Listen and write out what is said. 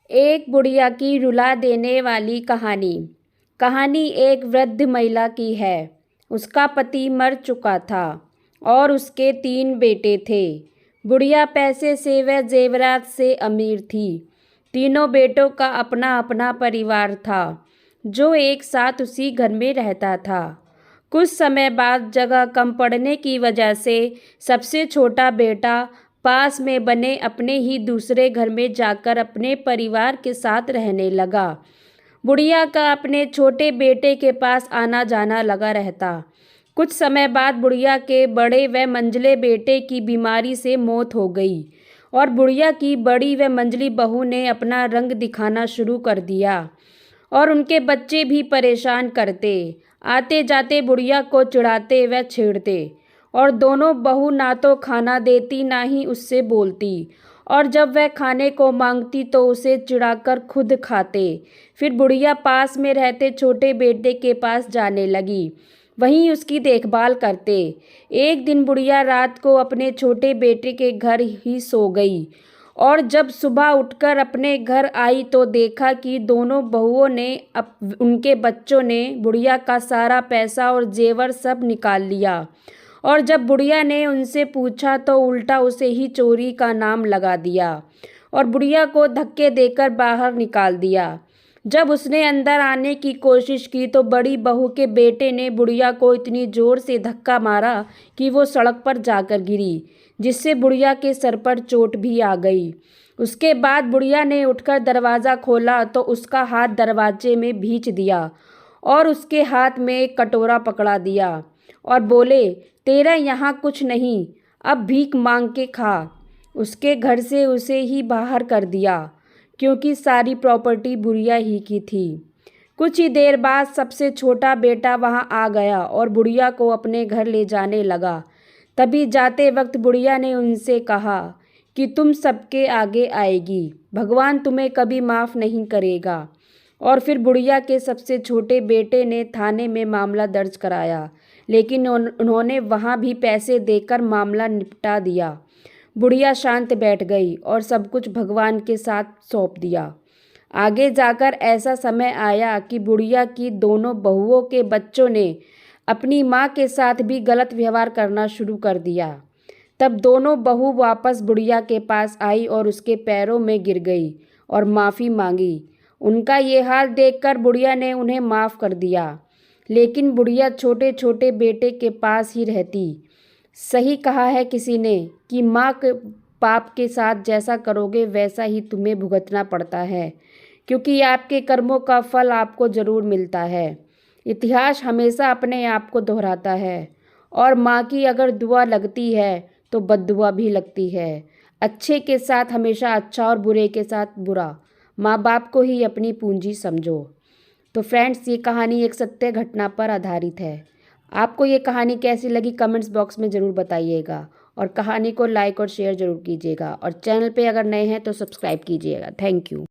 एक बुढ़िया की रुला देने वाली कहानी। कहानी एक वृद्ध महिला की है। उसका पति मर चुका था और उसके 3 बेटे थे। बुढ़िया पैसे से व जेवरात से अमीर थी। तीनों बेटों का अपना अपना परिवार था जो एक साथ उसी घर में रहता था। कुछ समय बाद जगह कम पड़ने की वजह से सबसे छोटा बेटा पास में बने अपने ही दूसरे घर में जाकर अपने परिवार के साथ रहने लगा। बुढ़िया का अपने छोटे बेटे के पास आना जाना लगा रहता। कुछ समय बाद बुढ़िया के बड़े व मंझले बेटे की बीमारी से मौत हो गई और बुढ़िया की बड़ी व मंझली बहू ने अपना रंग दिखाना शुरू कर दिया और उनके बच्चे भी परेशान करते, आते जाते बुढ़िया को चिढ़ाते व छेड़ते। और दोनों बहू ना तो खाना देती ना ही उससे बोलती, और जब वह खाने को मांगती तो उसे चिढ़ाकर खुद खाते। फिर बुढ़िया पास में रहते छोटे बेटे के पास जाने लगी, वहीं उसकी देखभाल करते। एक दिन बुढ़िया रात को अपने छोटे बेटे के घर ही सो गई और जब सुबह उठकर अपने घर आई तो देखा कि दोनों बहुओं ने उनके बच्चों ने बुढ़िया का सारा पैसा और जेवर सब निकाल लिया। और जब बुढ़िया ने उनसे पूछा तो उल्टा उसे ही चोरी का नाम लगा दिया और बुढ़िया को धक्के देकर बाहर निकाल दिया। जब उसने अंदर आने की कोशिश की तो बड़ी बहू के बेटे ने बुढ़िया को इतनी जोर से धक्का मारा कि वो सड़क पर जाकर गिरी, जिससे बुढ़िया के सर पर चोट भी आ गई। उसके बाद बुढ़िया ने उठकर दरवाज़ा खोला तो उसका हाथ दरवाजे में भींच दिया और उसके हाथ में एक कटोरा पकड़ा दिया और बोले, तेरा यहाँ कुछ नहीं, अब भीख मांग के खा। उसके घर से उसे ही बाहर कर दिया क्योंकि सारी प्रॉपर्टी बुढ़िया ही की थी। कुछ ही देर बाद सबसे छोटा बेटा वहाँ आ गया और बुढ़िया को अपने घर ले जाने लगा। तभी जाते वक्त बुढ़िया ने उनसे कहा कि तुम सबके आगे आएगी, भगवान तुम्हें कभी माफ़ नहीं करेगा। और फिर बुढ़िया के सबसे छोटे बेटे ने थाने में मामला दर्ज कराया, लेकिन उन्होंने वहाँ भी पैसे देकर मामला निपटा दिया। बुढ़िया शांत बैठ गई और सब कुछ भगवान के साथ सौंप दिया। आगे जाकर ऐसा समय आया कि बुढ़िया की दोनों बहुओं के बच्चों ने अपनी माँ के साथ भी गलत व्यवहार करना शुरू कर दिया। तब दोनों बहू वापस बुढ़िया के पास आई और उसके पैरों में गिर गई और माफ़ी मांगी। उनका ये हाल देखकर बुढ़िया ने उन्हें माफ़ कर दिया, लेकिन बुढ़िया छोटे छोटे बेटे के पास ही रहती। सही कहा है किसी ने कि माँ के पाप के साथ जैसा करोगे वैसा ही तुम्हें भुगतना पड़ता है, क्योंकि आपके कर्मों का फल आपको ज़रूर मिलता है। इतिहास हमेशा अपने आप को दोहराता है और माँ की अगर दुआ लगती है तो बद्दुआ भी लगती है। अच्छे के साथ हमेशा अच्छा और बुरे के साथ बुरा। माँ बाप को ही अपनी पूंजी समझो। तो फ्रेंड्स, ये कहानी एक सत्य घटना पर आधारित है। आपको ये कहानी कैसी लगी कमेंट्स बॉक्स में ज़रूर बताइएगा और कहानी को लाइक और शेयर ज़रूर कीजिएगा और चैनल पे अगर नए हैं तो सब्सक्राइब कीजिएगा। Thank you.